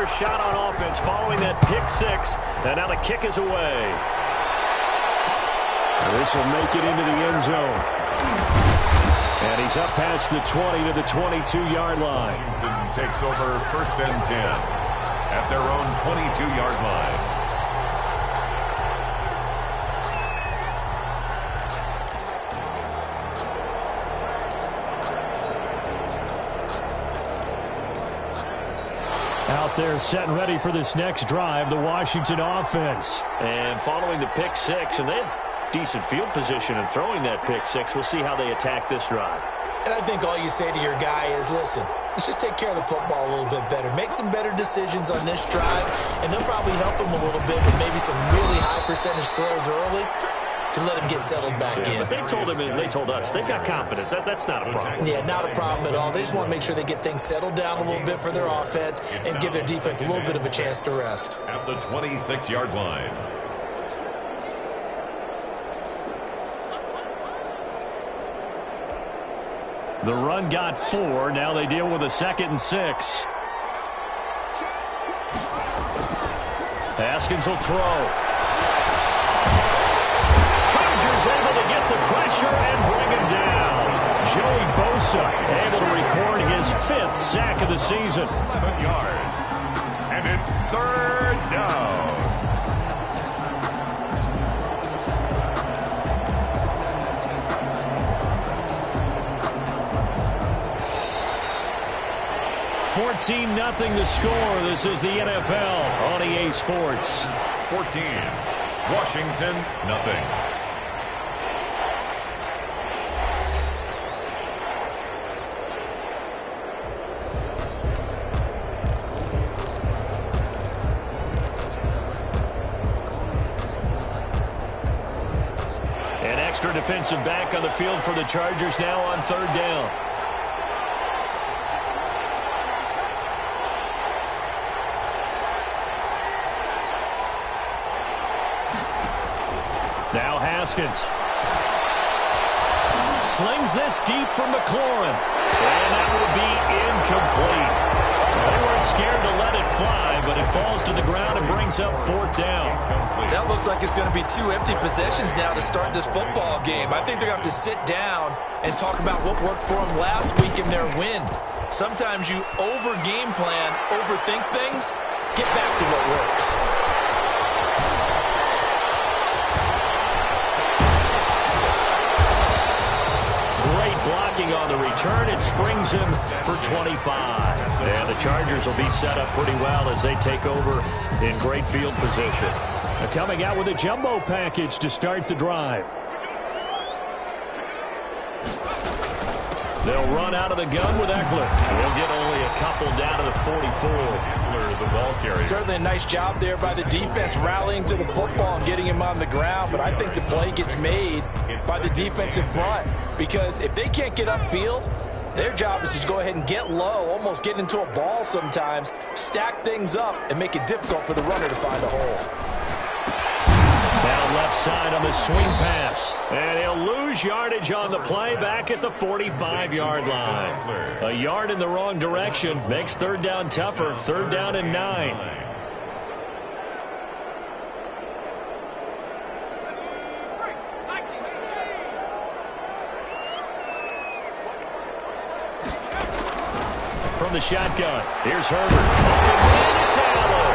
first shot on offense following that pick six. And now the kick is away. This will make it into the end zone. And he's up past the 20 to the 22-yard line. Washington takes over 1st and 10 at their own 22-yard line. Out there set and ready for this next drive, the Washington offense. And following the pick six, and they had decent field position in throwing that pick six. We'll see how they attack this drive. And I think all you say to your guy is, listen, let's just take care of the football a little bit better. Make some better decisions on this drive, and they'll probably help him a little bit with maybe some really high percentage throws early to let him get settled back in. But they told him, and they told us, they've got confidence. That's not a problem. Yeah, not a problem at all. They just want to make sure they get things settled down a little bit for their offense and give their defense a little bit of a chance to rest. At the 26-yard line. The run got 4. Now they deal with a 2nd and 6. Haskins will throw. Chargers able to get the pressure and bring him down. Joey Bosa able to record his 5th sack of the season. 11 yards. And it's 3rd down. Nothing the score. This is the NFL on EA Sports. 14. Washington, nothing. An extra defensive back on the field for the Chargers now on 3rd down. Now Haskins. Slings this deep from McLaurin. And that will be incomplete. They weren't scared to let it fly, but it falls to the ground and brings up 4th down. That looks like it's going to be 2 empty possessions now to start this football game. I think they're going to have to sit down and talk about what worked for them last week in their win. Sometimes you over-game plan, overthink things, get back to what works. Blocking on the return, it springs him for 25. And the Chargers will be set up pretty well as they take over in great field position. Coming out with a jumbo package to start the drive. They'll run out of the gun with Eckler. They'll get only a couple down to the 44. Eckler, the ball carrier. Certainly a nice job there by the defense rallying to the football and getting him on the ground, but I think the play gets made by the defensive front. Because if they can't get upfield, their job is to go ahead and get low, almost get into a ball sometimes, stack things up, and make it difficult for the runner to find a hole. Down left side on the swing pass. And he'll lose yardage on the play back at the 45-yard line. A yard in the wrong direction makes 3rd down tougher. 3rd down and 9. From the shotgun, here's Herbert. And it's Allen.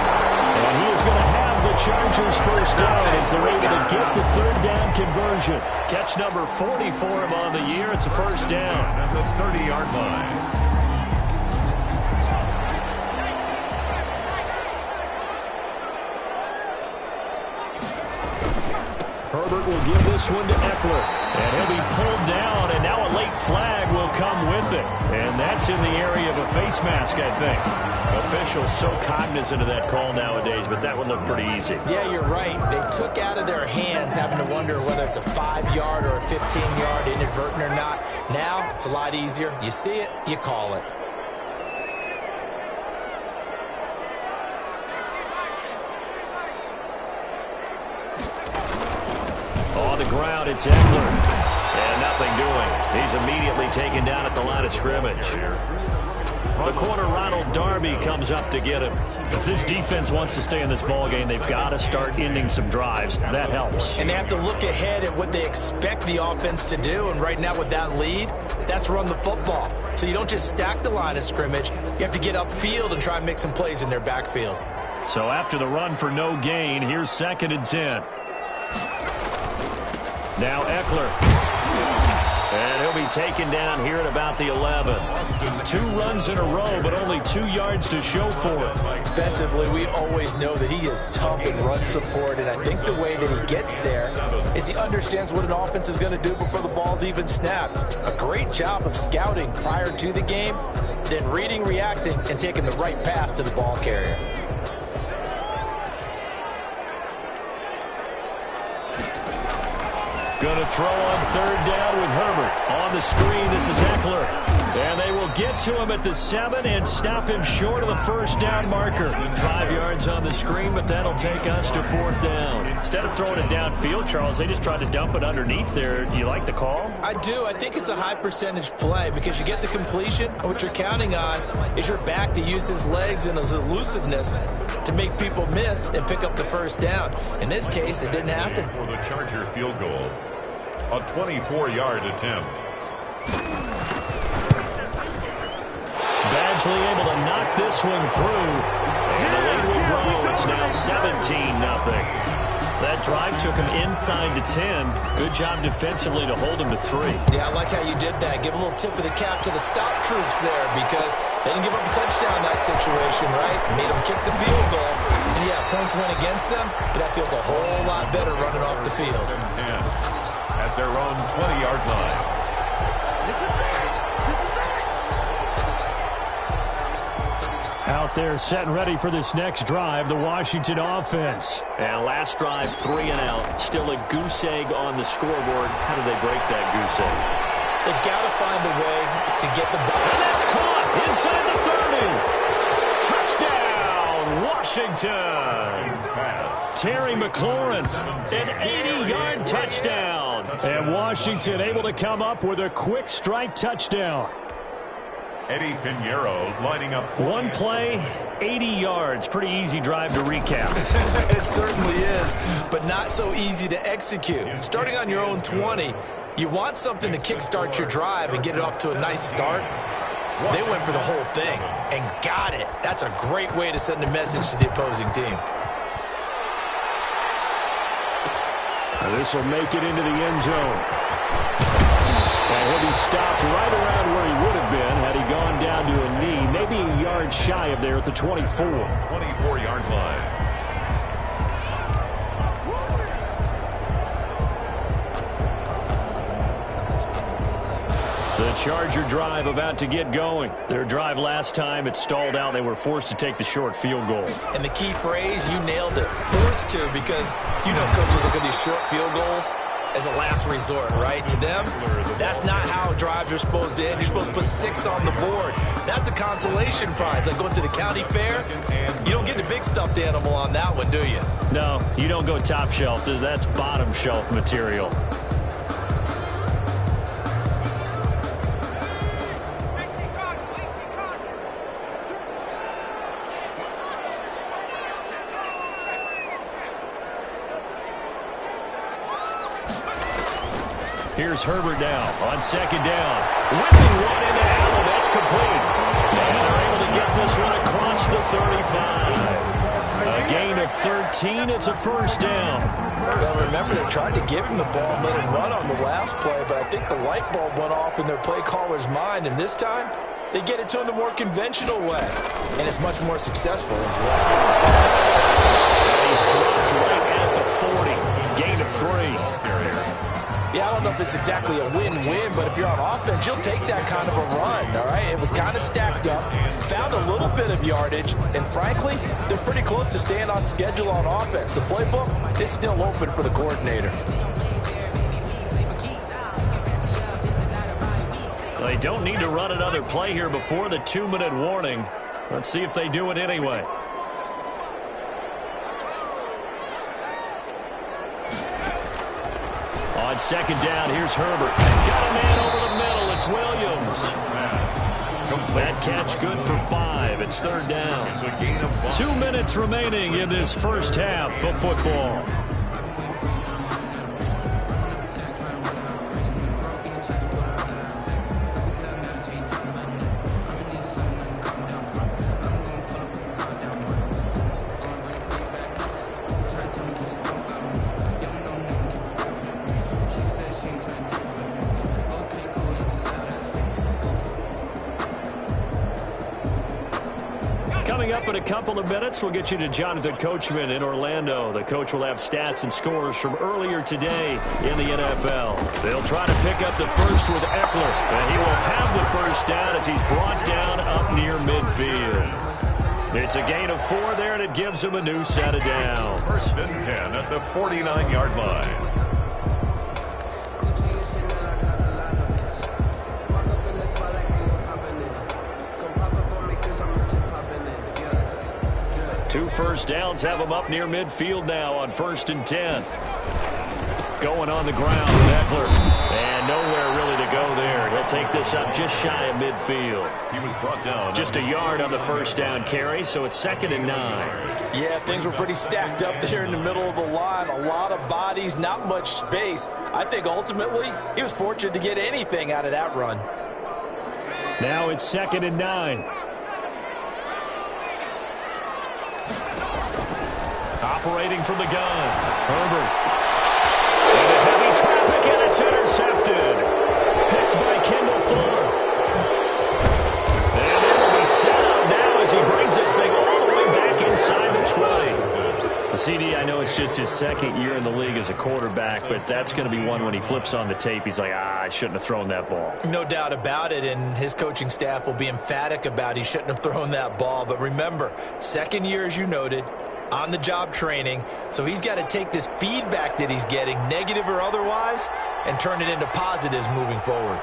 And he is going to have the Chargers 1st down as they're able to get the 3rd down conversion. Catch number 40 for him on the year. It's a 1st down. At the 30-yard line. Herbert will give this one to Eckler. And he'll be pulled down, and now a late flag will come with it. And that's in the area of a face mask, I think. Officials so cognizant of that call nowadays, but that one looked pretty easy. Yeah, you're right. They took out of their hands having to wonder whether it's a 5-yard or a 15-yard inadvertent or not. Now, it's a lot easier. You see it, you call it. On the ground, it's Eckler. And nothing doing. He's immediately taken down at the line of scrimmage. The corner, Ronald Darby, comes up to get him. If this defense wants to stay in this ballgame, they've got to start ending some drives. That helps. And they have to look ahead at what they expect the offense to do. And right now with that lead, that's run the football. So you don't just stack the line of scrimmage. You have to get upfield and try and make some plays in their backfield. So after the run for no gain, here's 2nd and 10. Now Eckler. And he'll be taken down here at about the 11. 2 runs in a row, but only 2 yards to show for it. Defensively, we always know that he is tough in run support, and I think the way that he gets there is he understands what an offense is going to do before the ball's even snapped. A great job of scouting prior to the game, then reading, reacting, and taking the right path to the ball carrier. Going to throw on 3rd down with Herbert. On the screen, this is Eckler. And they will get to him at the 7 and stop him short of the 1st down marker. 5 yards on the screen, but that'll take us to 4th down. Instead of throwing it downfield, Charles, they just tried to dump it underneath there. Do you like the call? I do. I think it's a high percentage play because you get the completion, and what you're counting on is your back to use his legs and his elusiveness to make people miss and pick up the 1st down. In this case, it didn't happen. For the Charger field goal. A 24-yard attempt. Badgley able to knock this one through. And the lead will grow. It's now 17-0. That drive took him inside the 10. Good job defensively to hold him to 3. Yeah, I like how you did that. Give a little tip of the cap to the stop troops there because they didn't give up a touchdown in that situation, right? Made them kick the field goal. And yeah, points went against them, but that feels a whole lot better running off the field. At their own 20-yard line. Out there set and ready for this next drive, the Washington offense. And last drive, 3 and out. Still a goose egg on the scoreboard. How do they break that goose egg? They've got to find a way to get the ball. And that's caught inside the 30. Touchdown, Washington. Terry McLaurin, an 80-yard touchdown. And Washington able to come up with a quick strike touchdown. Eddie Pinheiro lining up. One play, 80 yards. Pretty easy drive to recap. It certainly is, but not so easy to execute. Starting on your own 20, you want something to kickstart your drive and get it off to a nice start. They went for the whole thing and got it. That's a great way to send a message to the opposing team. This will make it into the end zone. And he'll be stopped right around where he would have been had he gone down to a knee, maybe a yard shy of there at the 24. 24-yard line. The Charger drive about to get going. Their drive last time, it stalled out. They were forced to take the short field goal. And the key phrase, you nailed it. Forced to, because you know coaches look at these short field goals as a last resort, right? To them, that's not how drives are supposed to end. You're supposed to put 6 on the board. That's a consolation prize. Like going to the county fair, you don't get the big stuffed animal on that one, do you? No, you don't go top shelf. That's bottom shelf material. Here's Herbert now on 2nd down. Whipping one into Allen. That's complete. And they're able to get this one across the 35. A gain of 13. It's a 1st down. Well, remember, they tried to give him the ball and let him run on the last play, but I think the light bulb went off in their play caller's mind, and this time they get it to him the more conventional way, and it's much more successful as well. He's dropped right at the 40. Gain of 3. Yeah, I don't know if it's exactly a win-win, but if you're on offense, you'll take that kind of a run, all right? It was kind of stacked up, found a little bit of yardage, and frankly, they're pretty close to staying on schedule on offense. The playbook is still open for the coordinator. They don't need to run another play here before the 2-minute warning. Let's see if they do it anyway. On 2nd down, here's Herbert. Got a man over the middle. It's Williams. That catch good for 5. It's third down. It's a gain of 5. 2 minutes remaining in this first half of football. Coming up in a couple of minutes, we'll get you to Jonathan Coachman in Orlando. The coach will have stats and scores from earlier today in the NFL. They'll try to pick up the first with Eckler, and he will have the first down as he's brought down up near midfield. It's a gain of 4 there, and it gives him a new set of downs. First and 10 at the 49-yard line. Two first downs have him up near midfield now on 1st and 10. Going on the ground, Eckler. And nowhere really to go there. He'll take this up just shy of midfield. He was brought down. Just a yard on the first down carry, so it's 2nd and 9. Yeah, things were pretty stacked up there in the middle of the line. A lot of bodies, not much space. I think ultimately he was fortunate to get anything out of that run. Now it's 2nd and 9. Operating from the gun, Herbert. Into heavy traffic, and it's intercepted. Picked by Kendall Fuller. And it will be set up now as he brings this thing all the way back inside the 20. The CD, I know it's just his 2nd year in the league as a quarterback, but that's going to be one when he flips on the tape. He's like, I shouldn't have thrown that ball. No doubt about it, and his coaching staff will be emphatic about he shouldn't have thrown that ball. But remember, 2nd year, as you noted, on-the-job training, so he's got to take this feedback that he's getting, negative or otherwise, and turn it into positives moving forward.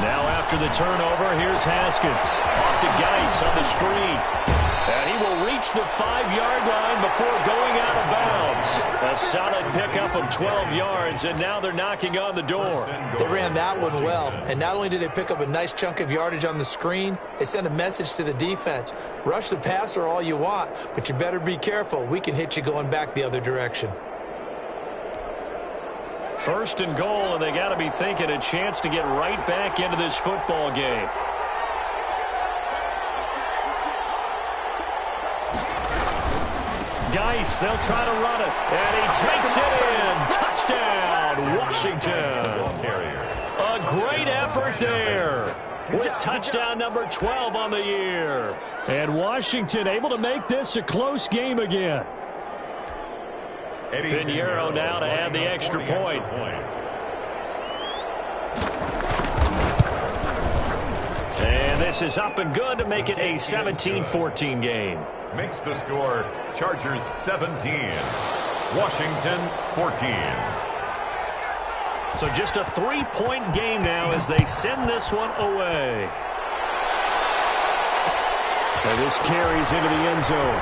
Now after the turnover, here's Haskins. Off to Geis on the screen. And he will reach the 5-yard line before going out of bounds. A solid pickup of 12 yards, and now they're knocking on the door. They ran that one well, and not only did they pick up a nice chunk of yardage on the screen, they sent a message to the defense. Rush the passer all you want, but you better be careful. We can hit you going back the other direction. 1st and goal, and they got to be thinking a chance to get right back into this football game. Geis, they'll try to run it, and he takes it in. Touchdown, Washington. A great effort there with touchdown number 12 on the year. And Washington able to make this a close game again. Pinheiro now to add the extra point. And this is up and good to make it a 17-14 game. Makes the score Chargers 17, Washington 14. So just a 3-point game now as they send this one away. And this carries into the end zone.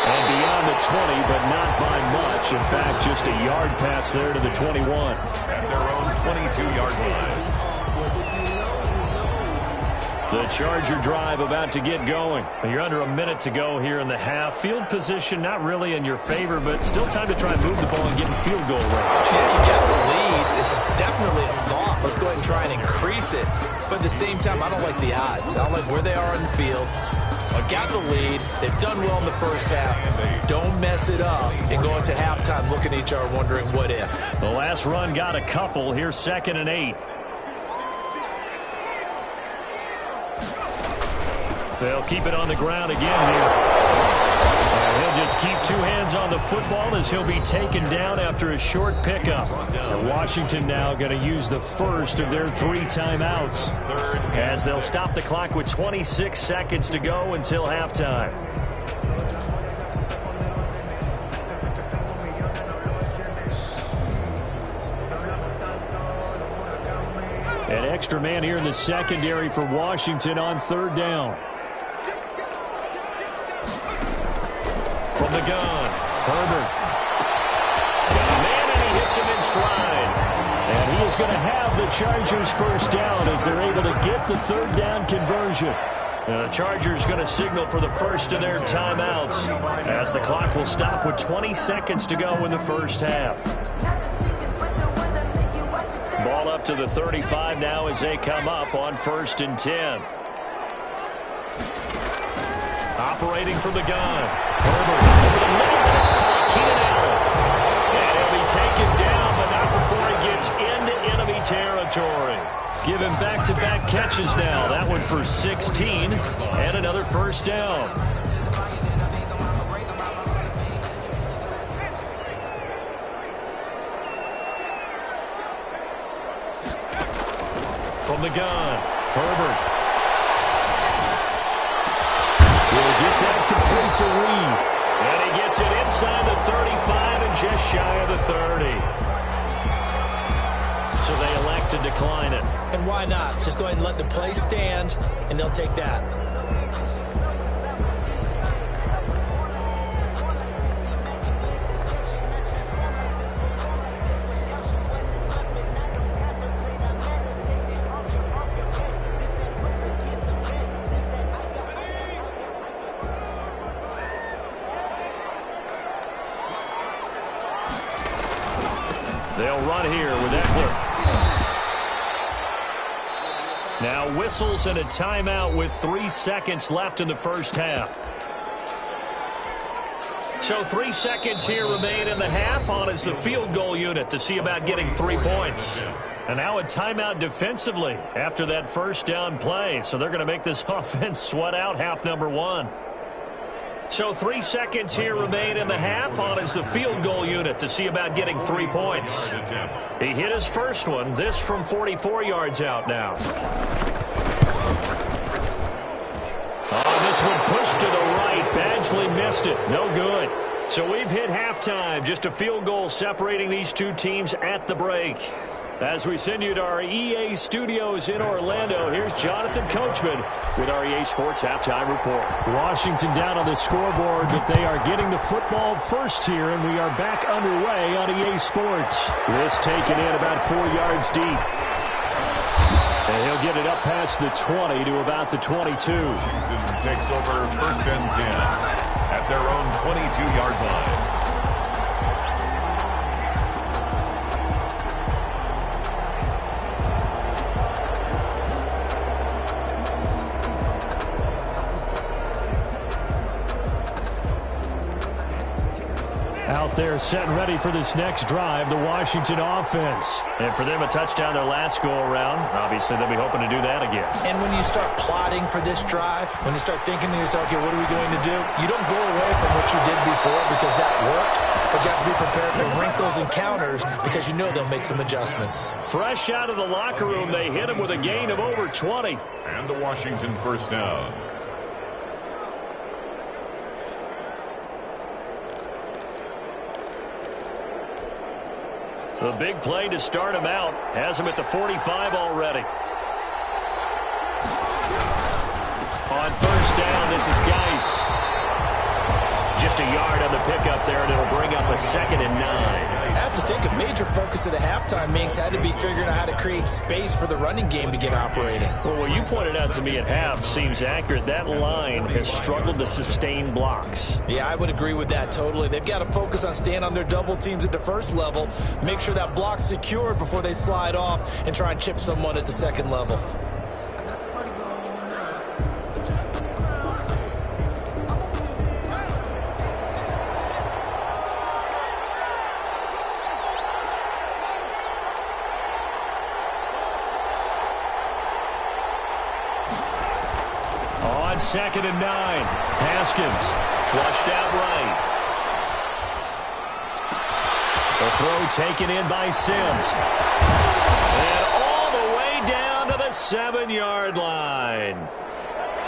And beyond the 20, but not by much. In fact, just a yard pass there to the 21. At their own 22-yard line. The Charger drive about to get going. You're under a minute to go here in the half. Field position not really in your favor, but still time to try and move the ball and get in field goal range. Yeah, you got the lead. It's definitely a thought. Let's go ahead and try and increase it. But at the same time, I don't like the odds. I don't like where they are on the field. I got the lead. They've done well in the first half. Don't mess it up and go into halftime looking at each other wondering what if. The last run got a couple. Here's 2nd and 8. They'll keep it on the ground again here. And he'll just keep 2 hands on the football as he'll be taken down after a short pickup. And Washington now going to use the first of their 3 timeouts as they'll stop the clock with 26 seconds to go until halftime. An extra man here in the secondary for Washington on 3rd down. From the gun, Herbert. Got a man, and he hits him in stride. And he is going to have the Chargers first down as they're able to get the third down conversion. And the Chargers going to signal for the first of their timeouts as the clock will stop with 20 seconds to go in the first half. Ball up to the 35 now as they come up on 1st and 10. Operating from the gun. Herbert over the middle, and it's caught. Keenan Allen. And he'll be taken down, but not before he gets into enemy territory. Give him back-to-back catches now. That one for 16 and another first down. From the gun, Herbert. Will get that complete to Reed. And he gets it inside the 35 and just shy of the 30. So they elect to decline it. And why not? Just go ahead and let the play stand, and they'll take that. They'll run here with Eckler. Now whistles and a timeout with 3 seconds left in the first half. So 3 seconds here remain in the half on as the field goal unit to see about getting 3 points. And now a timeout defensively after that first down play. So they're going to make this offense sweat out half number 1. So 3 seconds here remain in the half on as the field goal unit to see about getting 3 points. He hit his first one. This from 44 yards out now. Oh, this one pushed to the right. Badgley missed it. No good. So we've hit halftime. Just a field goal separating these two teams at the break. As we send you to our EA studios in Orlando, here's Jonathan Coachman with our EA Sports Halftime Report. Washington down on the scoreboard, but they are getting the football first here, and we are back underway on EA Sports. This taken in about 4 yards deep. And he'll get it up past the 20 to about the 22. Washington takes over 1st and 10 at their own 22-yard line. Out there set and ready for this next drive, the Washington offense. And for them, a touchdown their last go-around. Obviously, they'll be hoping to do that again. And when you start plotting for this drive, when you start thinking to yourself, okay, what are we going to do? You don't go away from what you did before because that worked, but you have to be prepared for wrinkles and counters because you know they'll make some adjustments. Fresh out of the locker room, they hit him with a gain of over 20. And the Washington first down. The big play to start him out has him at the 45 already. On first down, this is Geis. Just a yard on the pickup there, and it'll bring up a 2nd and 9. I have to think a major focus of the halftime meetings had to be figuring out how to create space for the running game to get operating. Well, what you pointed out to me at half seems accurate. That line has struggled to sustain blocks. Yeah, I would agree with that totally. They've got to focus on staying on their double teams at the first level, make sure that block's secured before they slide off and try and chip someone at the second level. On 2nd and 9, Haskins flushed out right. The throw taken in by Sims. And all the way down to the 7-yard line.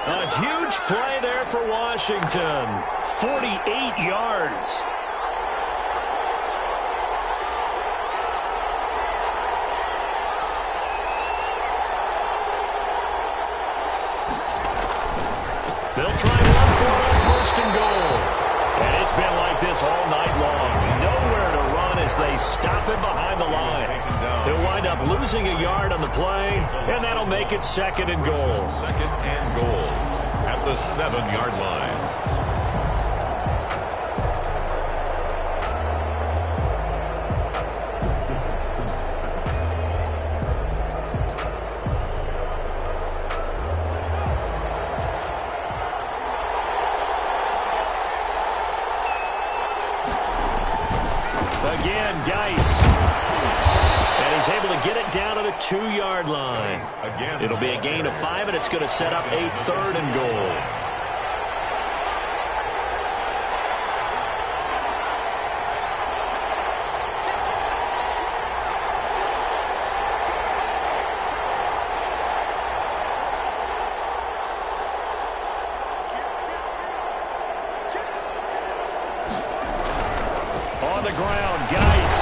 A huge play there for Washington. 48 yards. They'll try and run for it on 1st and goal. And it's been like this all night long. Nowhere to run as they stop him behind the line. He'll wind up losing a yard on the play, and that'll make it 2nd and goal. 2nd and goal at the 7-yard line. Again, Geis. And he's able to get it down to the 2-yard line. It'll be a gain of 5, and it's going to set up a 3rd and goal. On the ground, Geis.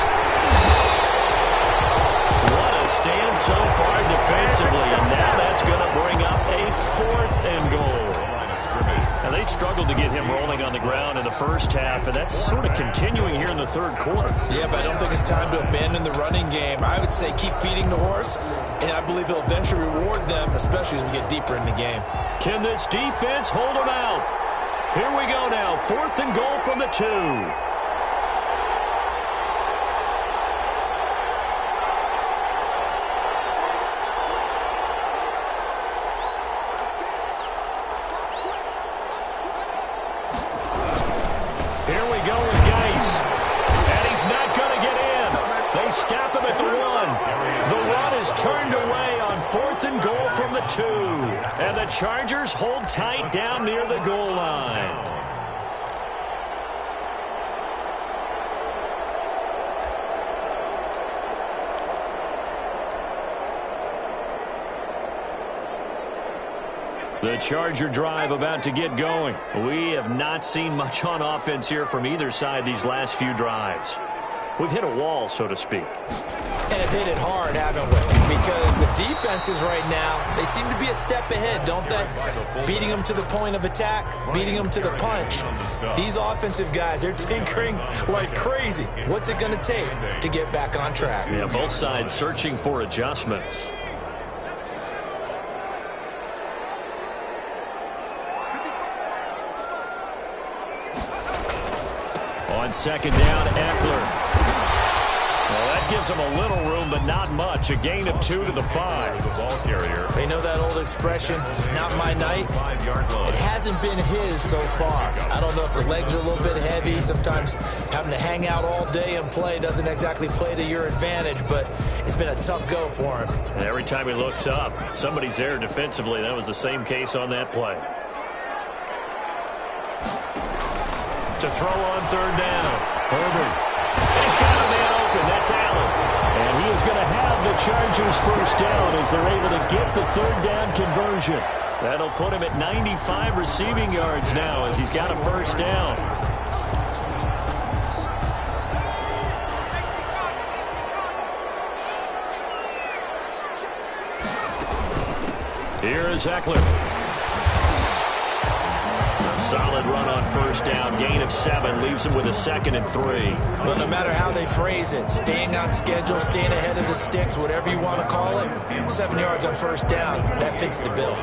What a stand so far defensively, and now that's going to bring up a 4th and goal. And they struggled to get him rolling on the ground in the first half, and that's sort of continuing here in the 3rd quarter. Yeah, but I don't think it's time to abandon the running game. I would say keep feeding the horse, and I believe he'll eventually reward them, especially as we get deeper in the game. Can this defense hold him out? Here we go now, 4th and goal from the 2. Here we go with Geis. And he's not going to get in. They stop him at the 1. The run is turned away on 4th and goal from the 2. And the Chargers hold tight down near the goal line. The Charger drive about to get going. We have not seen much on offense here from either side these last few drives. We've hit a wall, so to speak. And have hit it hard, haven't we? Because the defenses right now, they seem to be a step ahead, don't they? Beating them to the point of attack, beating them to the punch. These offensive guys, they're tinkering like crazy. What's it going to take to get back on track? Yeah, both sides searching for adjustments. On 2nd down, Eckler. Well, that gives him a little room, but not much. A gain of 2 to the 5. The ball carrier. They know that old expression, it's not my night. It hasn't been his so far. I don't know if the legs are a little bit heavy. Sometimes having to hang out all day and play doesn't exactly play to your advantage, but it's been a tough go for him. And every time he looks up, somebody's there defensively. That was the same case on that play. To throw on 3rd down. Herbert. He's got a man open. That's Allen. And he is going to have the Chargers 1st down as they're able to get the 3rd down conversion. That'll put him at 95 receiving yards now as he's got a 1st down. Here is Eckler. Solid run on 1st down. Gain of 7 leaves him with a 2nd and 3. Well, no matter how they phrase it, staying on schedule, staying ahead of the sticks, whatever you want to call it, 7 yards on 1st down, that fits the bill.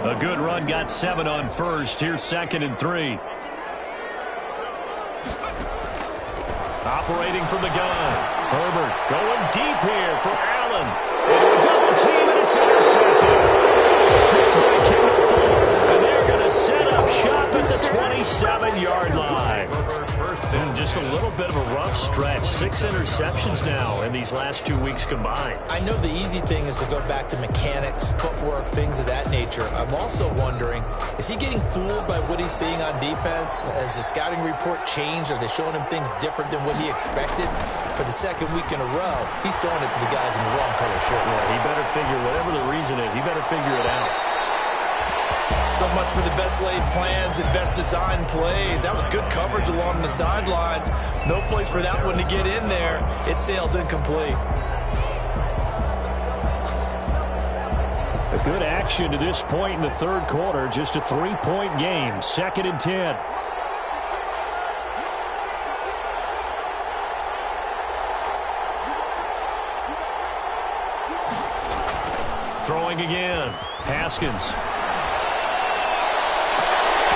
A good run got 7 on 1st. Here's 2nd and 3. Operating from the gun. Herbert going deep here for Allen. Double team, and it's intercepted. Picked by Kendall Fuller. And they're going to set up shop at the 27-yard line. And just a little bit of a rough stretch. 6 interceptions now in these last 2 weeks combined. I know the easy thing is to go back to mechanics, footwork, things of that nature. I'm also wondering, is he getting fooled by what he's seeing on defense? Has the scouting report changed? Are they showing him things different than what he expected? For the 2nd week in a row, he's throwing it to the guys in the wrong color shirts. Yeah, he better figure, whatever the reason is, he better figure it out. So much for the best laid plans and best designed plays. That was good coverage along the sidelines. No place for that one to get in there. It sails incomplete. A good action to this point in the 3rd quarter. Just a 3-point game. 2nd and 10. Throwing again. Haskins.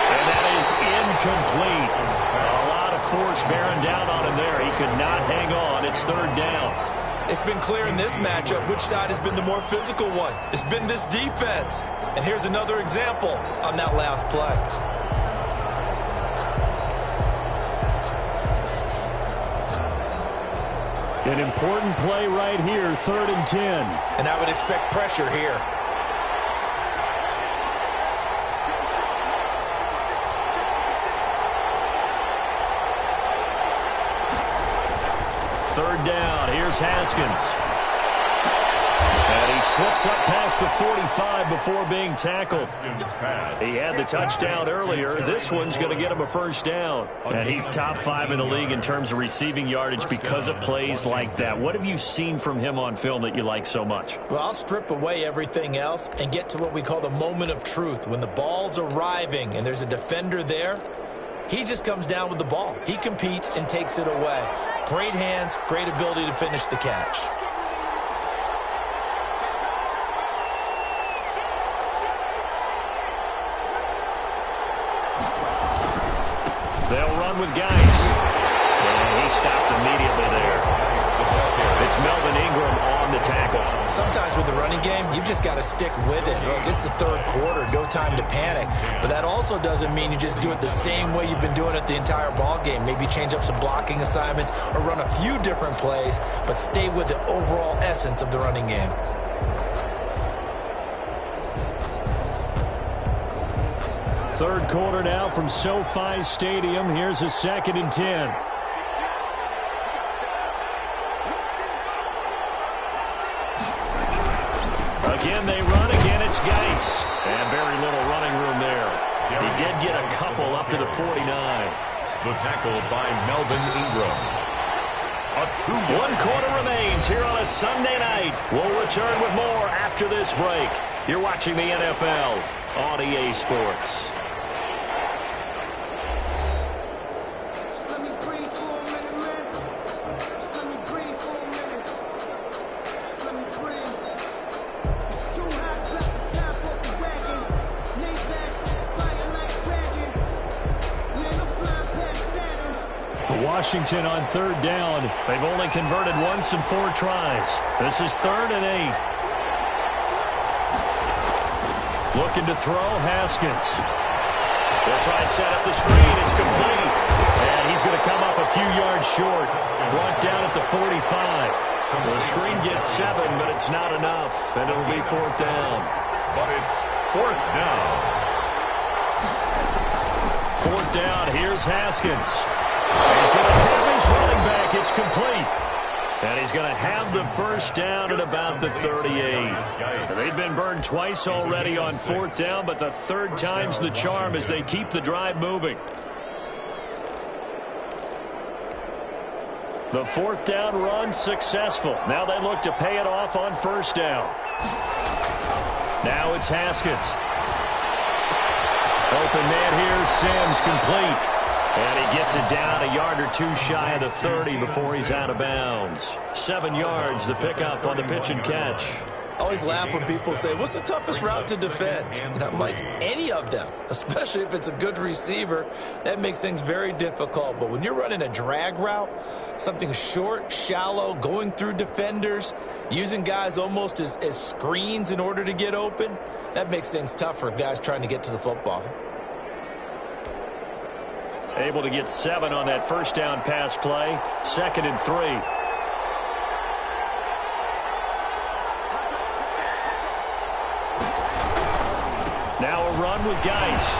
And that is incomplete. A lot of force bearing down on him there. He could not hang on. It's third down. It's been clear in this matchup which side has been the more physical one. It's been this defense. And here's another example on that last play. An important play right here, 3rd and 10. And I would expect pressure here. Third down, here's Haskins. And he slips up past the 45 before being tackled. He had the touchdown earlier. This one's going to get him a first down. And he's top 5 in the league in terms of receiving yardage because of plays like that. What have you seen from him on film that you like so much? Well, I'll strip away everything else and get to what we call the moment of truth. When the ball's arriving and there's a defender there, he just comes down with the ball. He competes and takes it away. Great hands, great ability to finish the catch. They'll run with Geis. And he stopped immediately there. It's Melvin Ingram on the tackle. Sometimes with the running game, you've just got to stick with it. Look, it's the third quarter, no time to panic. But that also doesn't mean you just do it the same way you've been doing it the entire ball game. Maybe change up some blocking assignments or run a few different plays, but stay with the overall essence of the running game. Third quarter now from SoFi Stadium. Here's a 2nd and 10. Again, they run. Again, it's Geis. And very little running room there. He did get a couple up to the 49. The tackle by Melvin Ingram. One quarter remains here on a Sunday night. We'll return with more after this break. You're watching the NFL on EA Sports. Washington on third down. They've only converted once in 4 tries. This is 3rd and 8. Looking to throw, Haskins. They'll try and set up the screen. It's complete. And he's going to come up a few yards short. Brought down at the 45. The screen gets 7, but it's not enough. And it'll be 4th down. But it's 4th down. 4th down. Here's Haskins. He's going to have his running back. It's complete. And he's going to have the first down at about the 38. They've been burned twice already on 4th down, but the 3rd time's the charm as they keep the drive moving. The 4th down run successful. Now they look to pay it off on 1st down. Now it's Haskins. Open man here, Sims, complete. And he gets it down a yard or 2 shy of the 30 before he's out of bounds. 7 yards, the pickup on the pitch and catch. I always laugh when people say, what's the toughest route to defend? And I'm like, any of them, especially if it's a good receiver. That makes things very difficult. But when you're running a drag route, something short, shallow, going through defenders, using guys almost as screens in order to get open, that makes things tough for guys trying to get to the football. Able to get 7 on that first down pass play. 2nd and 3. Now a run with Geis.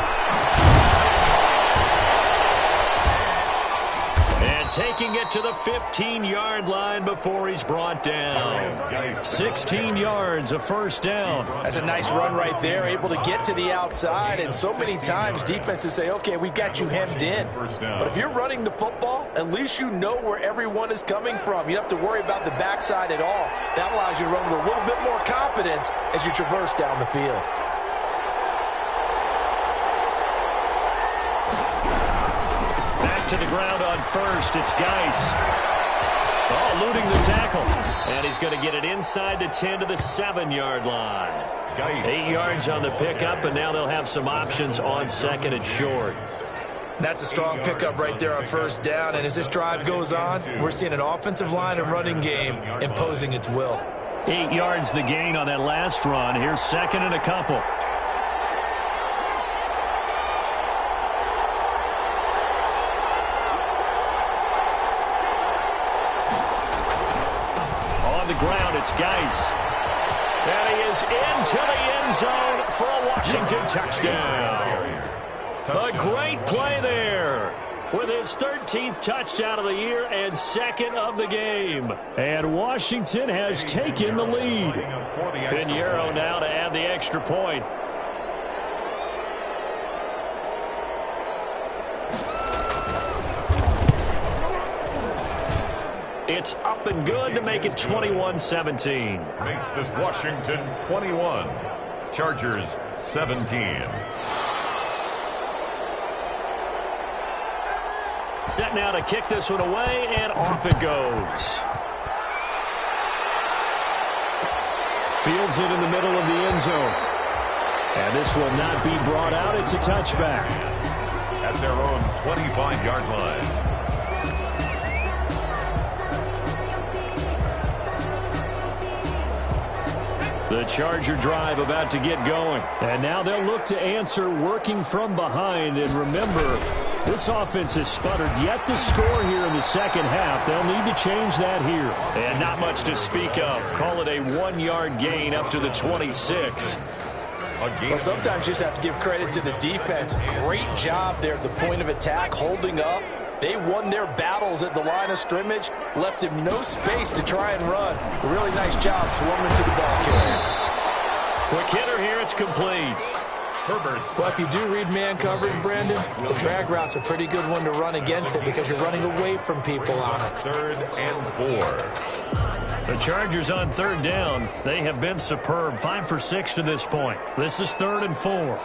And taking it to the 15-yard line before he's brought down. 16 yards, a first down. That's a nice run right there, able to get to the outside. And so many times defenses say, okay, we got you hemmed in. But if you're running the football, at least you know where everyone is coming from. You don't have to worry about the backside at all. That allows you to run with a little bit more confidence as you traverse down the field. To the ground on 1st, it's Geis. Oh, eluding the tackle. And he's going to get it inside the 10 to the 7-yard line. 8 yards on the pickup, and now they'll have some options on second and short. That's a strong pickup right there on first down, and as this drive goes on, we're seeing an offensive line and running game imposing its will. 8 yards the gain on that last run. Here's second and a couple. On the ground, it's Geis. And he is into the end zone for a Washington touchdown. A great play there with his 13th touchdown of the year and second of the game. And Washington has taken the lead. Pinheiro now to add the extra point. It's up and good to make it 21-17. Makes this Washington 21. Chargers 17. Set now to kick this one away, and off it goes. Fields it in the middle of the end zone. And this will not be brought out. It's a touchback. At their own 25-yard line. The Charger drive about to get going. And now they'll look to answer working from behind. And remember, this offense has sputtered yet to score here in the second half. They'll need to change that here. And not much to speak of. Call it a 1-yard gain up to the 26. Well, sometimes you just have to give credit to the defense. Great job there at the point of attack, holding up. They won their battles at the line of scrimmage, left him no space to try and run. A really nice job swarming to the ball carrier. Quick hitter here, it's complete. Herbert. Well, if you do read man coverage, Brandon, the drag route's a pretty good one to run against it because you're running away from people on it. 3rd and 4. The Chargers on 3rd down. They have been superb. 5 for 6 to this point. This is 3rd and 4.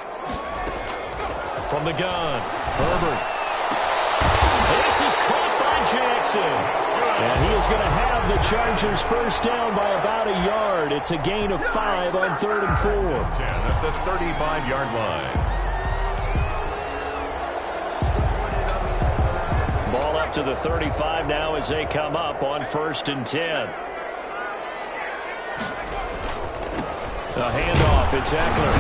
From the gun, Herbert. This is caught by Jackson. And he is going to have the Chargers first down by about a yard. It's a gain of 5 on 3rd and 4. 10 at the 35-yard line. Ball up to the 35 now as they come up on 1st and 10. A handoff, it's Eckler.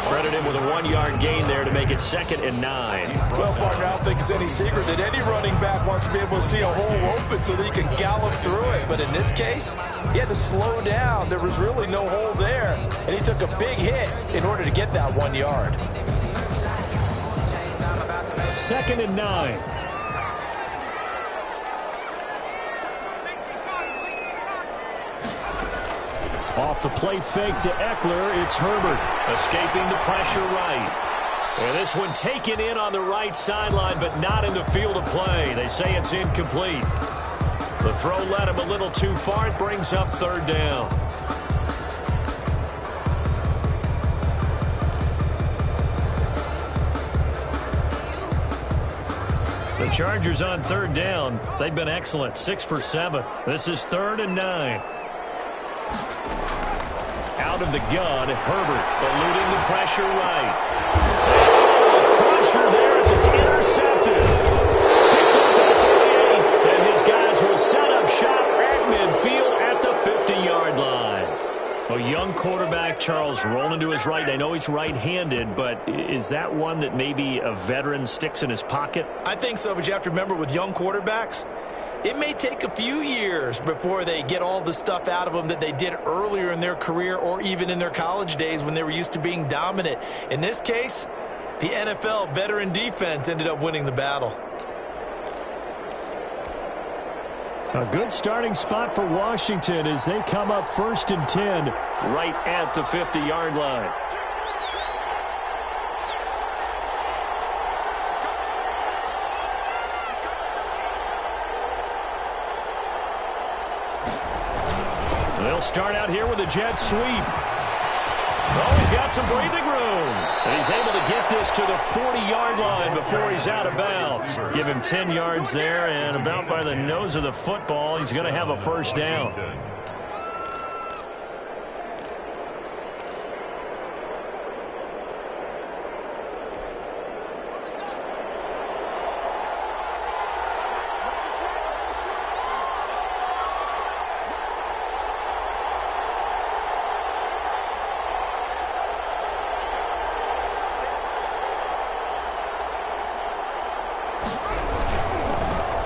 Credit him with a 1-yard gain there to make it 2nd and 9. Well, partner, I don't think it's any secret that any running back wants to be able to see a hole open so that he can gallop through it. But in this case, he had to slow down. There was really no hole there. And he took a big hit in order to get that 1 yard. 2nd and 9. Off the play fake to Eckler, it's Herbert. Escaping the pressure right. And this one taken in on the right sideline, but not in the field of play. They say it's incomplete. The throw led him a little too far. It brings up 3rd down. The Chargers on 3rd down. They've been excellent. 6 for 7. This is 3rd and 9. Out of the gun, Herbert eluding the pressure right. Oh, crusher there as it's intercepted. Picked up at the 48, and his guys will set up shop at midfield at the 50-yard line. A young quarterback, Charles, rolling to his right. I know he's right-handed, but is that one that maybe a veteran sticks in his pocket? I think so, but you have to remember with young quarterbacks, it may take a few years before they get all the stuff out of them that they did earlier in their career or even in their college days when they were used to being dominant. In this case, the NFL veteran defense ended up winning the battle. A good starting spot for Washington as they come up 1st and 10 right at the 50-yard line. They'll start out here with a jet sweep. Oh, he's got some breathing room. And he's able to get this to the 40-yard line before he's out of bounds. Give him 10 yards there, and about by the nose of the football, he's going to have a first down.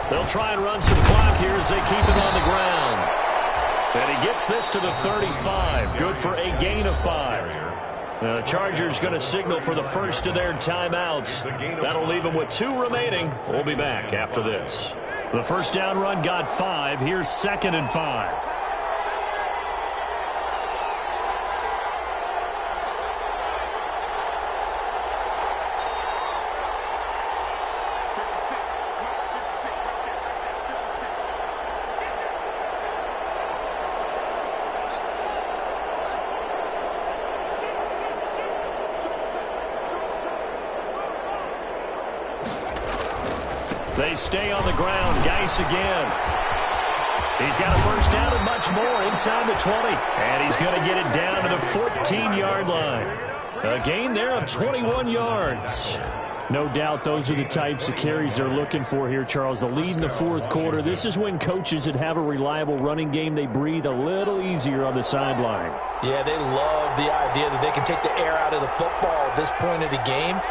They'll try and run some clock here as they keep it on the ground. And he gets this to the 35. Good for a gain of 5. The Chargers going to signal for the first of their timeouts. That'll leave them with 2 remaining. We'll be back after this. The first down run got 5. Here's 2nd and 5. They stay on the ground. Geis again. He's got a first down and much more inside the 20. And he's going to get it down to the 14-yard line. A gain there of 21 yards. No doubt those are the types of carries they're looking for here, Charles. The lead in the fourth quarter. This is when coaches that have a reliable running game, they breathe a little easier on the sideline. Yeah, they love the idea that they can take the air out of the football at this point of the game.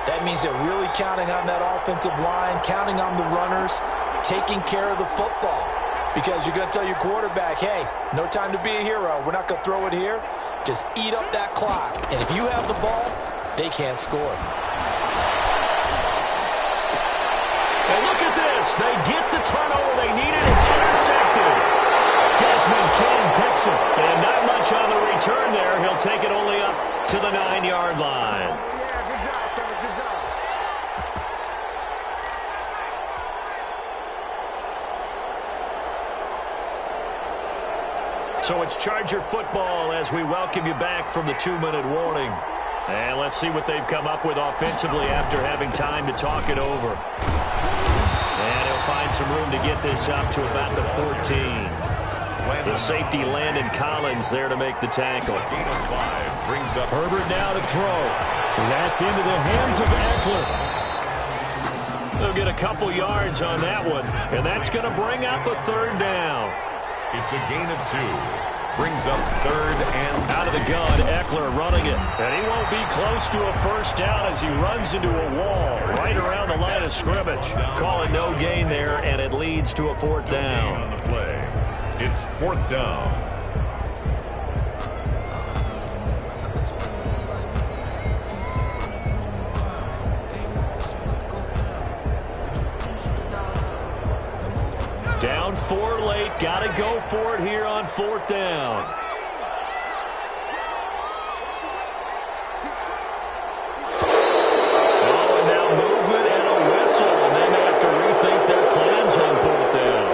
That means they're really counting on that offensive line, counting on the runners, taking care of the football. Because you're going to tell your quarterback, hey, no time to be a hero. We're not going to throw it here. Just eat up that clock. And if you have the ball, they can't score. And look at this. They get the turnover they needed. It's intercepted. Desmond King picks it. And not much on the return there. He'll take it only up to the 9-yard line. So it's Charger football as we welcome you back from the 2-minute warning. And let's see what they've come up with offensively after having time to talk it over. And he'll find some room to get this up to about the 14. The safety Landon Collins there to make the tackle. Brings up Herbert now to throw. That's into the hands of Eckler. They'll get a couple yards on that one. And that's going to bring up a 3rd down. It's a gain of 2. Brings up 3rd and out of the gun. Eckler running it. And he won't be close to a first down as he runs into a wall right around the line of scrimmage. Call it no gain there, and it leads to a 4th down. On the play. It's 4th down. Down 4 late. Got to go for it here on 4th down. Oh, and now movement and a whistle. And they may have to rethink their plans on 4th down.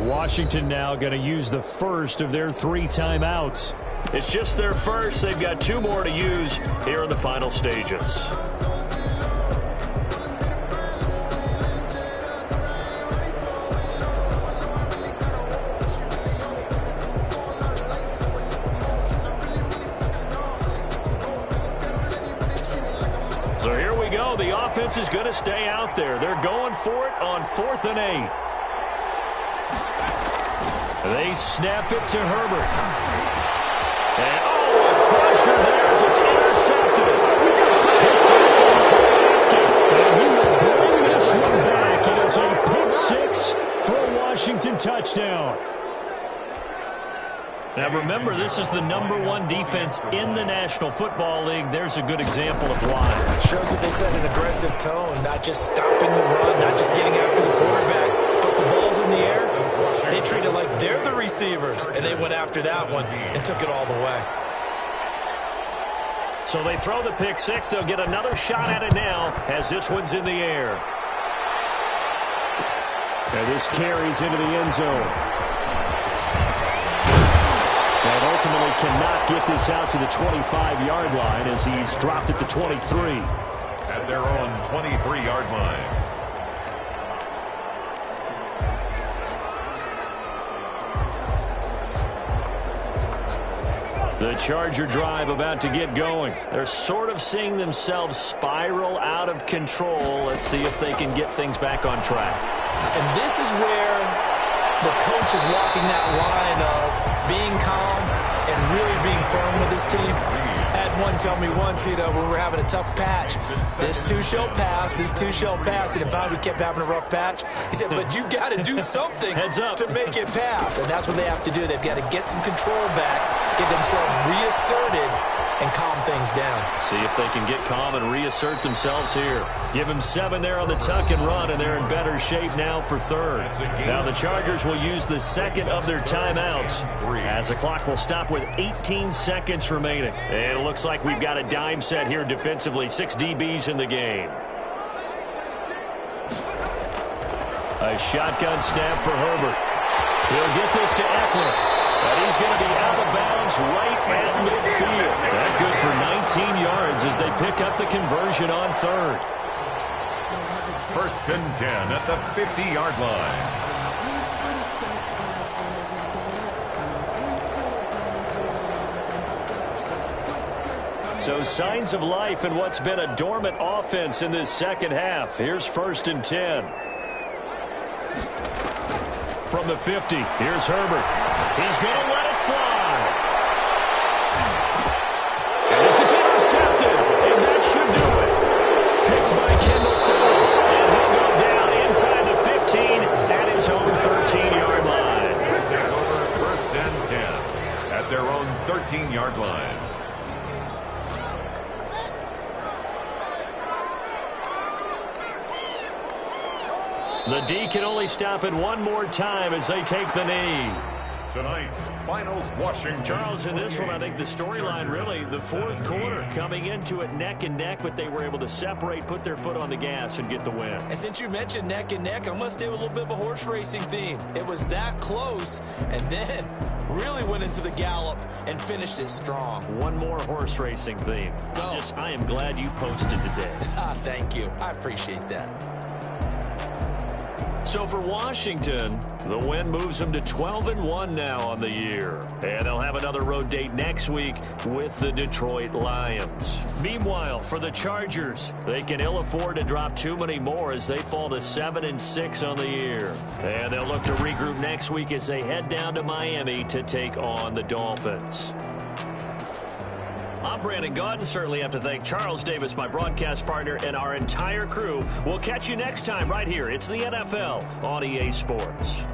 Washington now going to use the first of their 3 timeouts. It's just their first. They've got 2 more to use here in the final stages. So here we go. The offense is going to stay out there. They're going for it on 4th and 8. They snap it to Herbert. And, oh, a crusher there as it's intercepted. Picked up on Troy Apke. And he will bring this one back. It is a pick 6 for a Washington touchdown. Now, remember, this is the #1 defense in the National Football League. There's a good example of why. It shows that they set an aggressive tone, not just stopping the run, not just getting after the quarterback, but the ball's in the air. They treat it like they're the receivers, and they went after that one and took it all the way. So they throw the pick six. They'll get another shot at it now as this one's in the air. And this carries into the end zone. And ultimately cannot get this out to the 25-yard line as he's dropped at the 23. At their own 23-yard line. The Charger drive about to get going. They're sort of seeing themselves spiral out of control. Let's see if they can get things back on track. And this is where the coach is walking that line of being calm and really being firm with his team. Had one tell me once, when we were having a tough patch, this too shall pass, this too shall pass. And if we kept having a rough patch, he said, but you got to do something to make it pass. And that's what they have to do. They've got to get some control back, get themselves reasserted, and calm things down. See if they can get calm and reassert themselves here. Give them 7 there on the tuck and run, and they're in better shape now for third. Now the Chargers will use the second of their timeouts as the clock will stop with 18 seconds remaining. And it looks like we've got a dime set here defensively. 6 DBs in the game. A shotgun snap for Herbert. He'll get this to Eckler. But he's going to be out of bounds right at midfield. That good for 19 yards as they pick up the conversion on third. 1st and 10 at the 50-yard line. So signs of life in what's been a dormant offense in this second half. Here's 1st and 10. From the 50, here's Herbert. He's going to let it fly. And this is intercepted, and that should do it. Picked by Kendall Fuller, and he'll go down inside the 15 at his own 13-yard line. Take over 1st and 10 at their own 13-yard line. The D can only stop it one more time as they take the knee. Tonight's finals, Washington. Charles, in this one, I think the storyline really, the fourth quarter, coming into it neck and neck, but they were able to separate, put their foot on the gas, and get the win. And since you mentioned neck and neck, I'm going to stay with a little bit of a horse racing theme. It was that close, and then really went into the gallop and finished it strong. One more horse racing theme. I am glad you posted today. Thank you. I appreciate that. So for Washington, the win moves them to 12-1 now on the year. And they'll have another road date next week with the Detroit Lions. Meanwhile, for the Chargers, they can ill afford to drop too many more as they fall to 7-6 on the year. And they'll look to regroup next week as they head down to Miami to take on the Dolphins. I'm Brandon Gaudin. Certainly have to thank Charles Davis, my broadcast partner, and our entire crew. We'll catch you next time right here. It's the NFL on EA Sports.